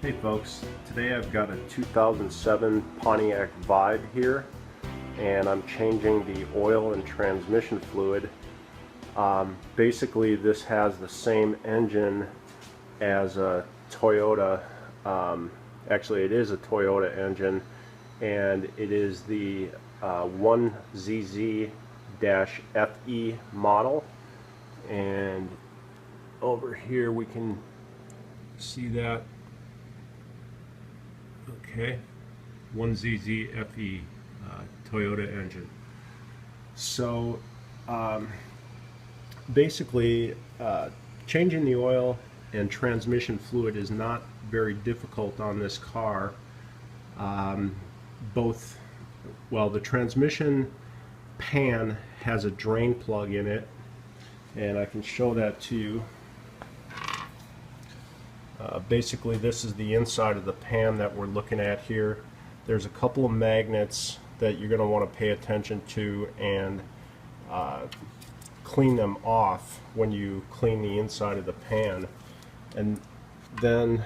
Hey folks, today I've got a 2007 Pontiac Vibe here, and I'm changing the oil and transmission fluid. Basically this has the same engine as a Toyota, actually it is a Toyota engine, and it is the 1ZZ-FE model, and over here we can see that. Okay, 1ZZ-FE Toyota engine. So basically changing the oil and transmission fluid is not very difficult on this car. The transmission pan has a drain plug in it, and I can show that to you. Basically this is the inside of the pan that we're looking at here. There's a couple of magnets that you're going to want to pay attention to and clean them off when you clean the inside of the pan. And then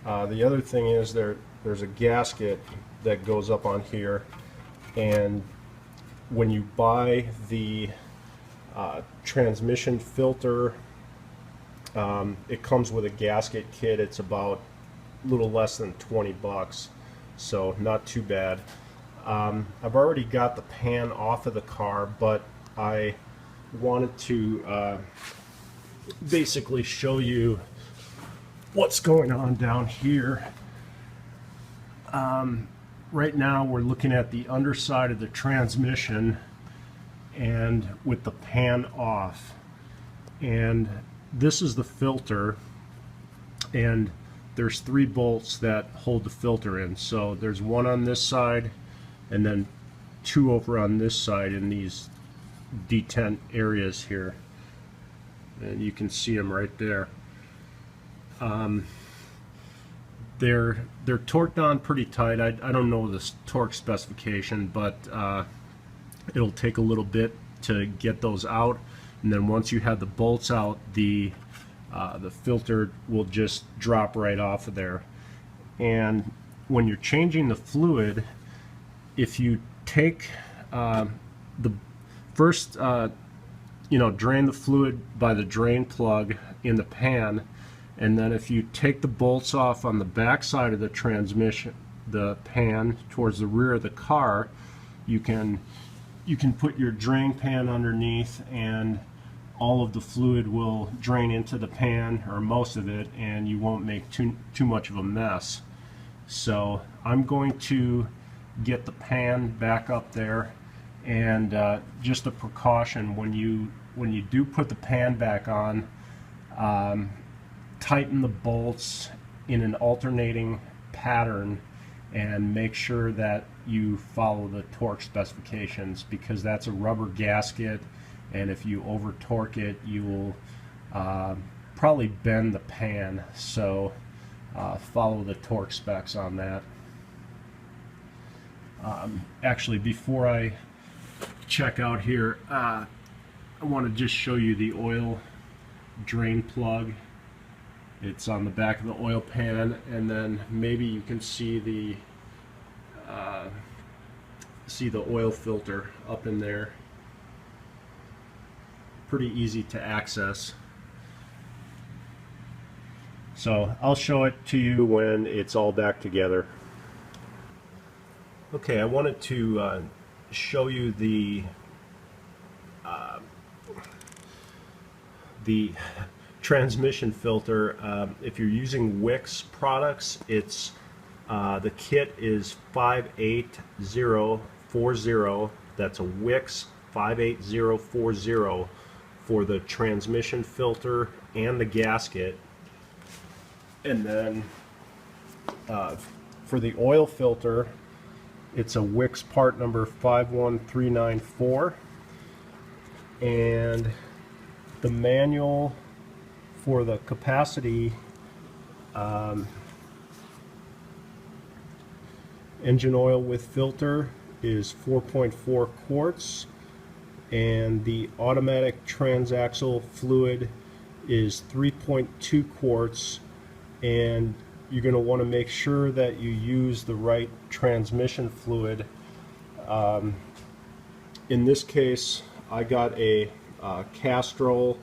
the other thing is there's a gasket that goes up on here, and when you buy the transmission filter, it comes with a gasket kit. It's about a little less than 20 bucks, so not too bad. I've already got the pan off of the car, but I wanted to basically show you what's going on down here. Right now we're looking at the underside of the transmission and with the pan off, and this is the filter, and there's 3 bolts that hold the filter in. So there's one on this side and then 2 over on this side in these detent areas here, and you can see them right there. They're torqued on pretty tight. I don't know the torque specification, but it'll take a little bit to get those out. And then once you have the bolts out, the filter will just drop right off of there. And when you're changing the fluid, if you take the first, drain the fluid by the drain plug in the pan, and then if you take the bolts off on the back side of the transmission, the pan towards the rear of the car, you can put your drain pan underneath, and all of the fluid will drain into the pan, or most of it, and you won't make too much of a mess. So I'm going to get the pan back up there, and just a precaution, when you do put the pan back on, tighten the bolts in an alternating pattern and make sure that you follow the torque specifications, because that's a rubber gasket, and if you over torque it, you will probably bend the pan. So follow the torque specs on that. Actually, before I check out here, I want to just show you the oil drain plug. It's on the back of the oil pan, and then maybe you can see the oil filter up in there. Pretty easy to access. So I'll show it to you when it's all back together. Okay, I wanted to show you the transmission filter. If you're using Wix products, it's the kit is 58040. That's a Wix 58040 for the transmission filter and the gasket. And then for the oil filter, it's a Wix part number 51394, and the manual for the capacity engine oil with filter is 4.4 quarts, and the automatic transaxle fluid is 3.2 quarts, and you're going to want to make sure that you use the right transmission fluid. In this case, I got a Castrol,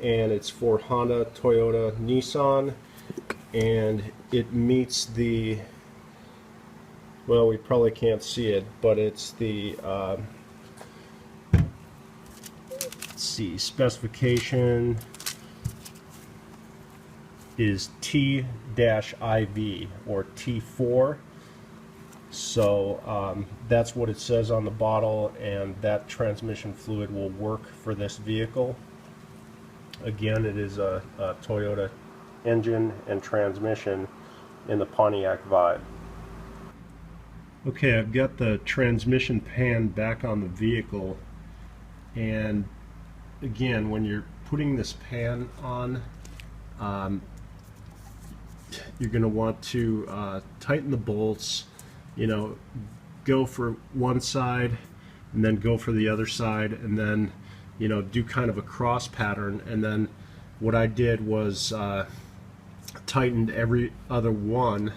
and it's for Honda, Toyota, Nissan, and it meets the, well, we probably can't see it, but it's the let's see, specification is T-IV or T4. So that's what it says on the bottle, and that transmission fluid will work for this vehicle. Again, it is a Toyota engine and transmission in the Pontiac Vibe. Okay, I've got the transmission pan back on the vehicle, and again, when you're putting this pan on, you're going to want to tighten the bolts, you know, go for one side and then go for the other side, and then, you know, do kind of a cross pattern. And then what I did was tightened every other one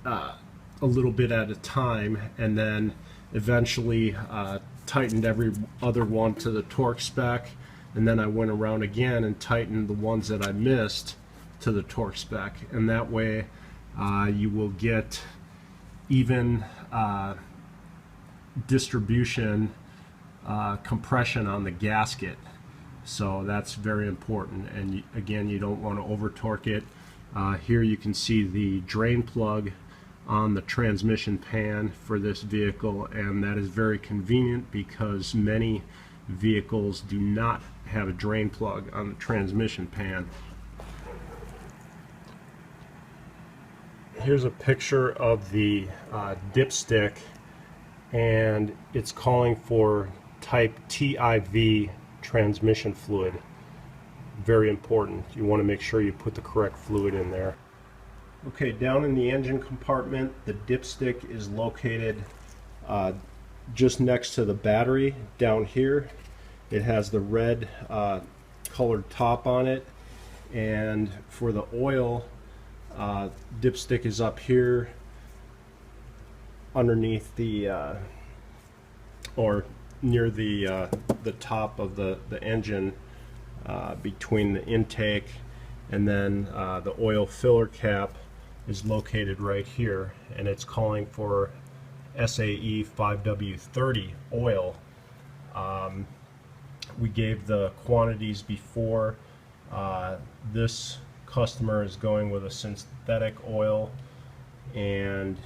a little bit at a time, and then eventually tightened every other one to the torque spec, and then I went around again and tightened the ones that I missed to the torque spec, and that way you will get even distribution compression on the gasket. So that's very important, and again, you don't want to over torque it. Here you can see the drain plug on the transmission pan for this vehicle, and that is very convenient because many vehicles do not have a drain plug on the transmission pan. Here's a picture of the dipstick, and it's calling for type TIV transmission fluid. Very important. You want to make sure you put the correct fluid in there. Okay, down in the engine compartment, the dipstick is located just next to the battery down here. It has the red colored top on it, and for the oil, dipstick is up here underneath the or near the top of the engine, between the intake and then the oil filler cap is located right here, and it's calling for SAE 5W30 oil. We gave the quantities before. This customer is going with a synthetic oil, and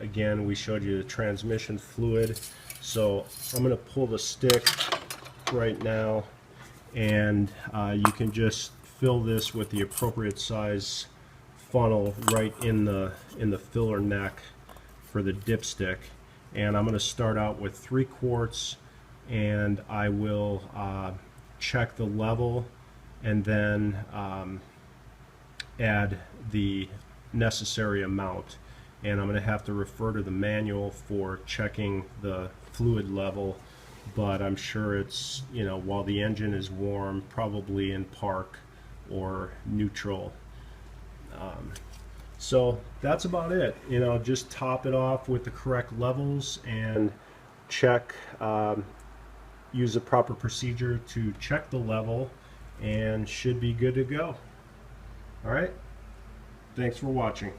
again, we showed you the transmission fluid. So I'm going to pull the stick right now, and you can just fill this with the appropriate size funnel right in the filler neck for the dipstick. And I'm going to start out with 3 quarts, and I will check the level and then add the necessary amount. And I'm going to have to refer to the manual for checking the fluid level, but I'm sure it's, you know, while the engine is warm, probably in park or neutral. So that's about it. You know, just top it off with the correct levels and check, use a proper procedure to check the level, and should be good to go. All right, thanks for watching.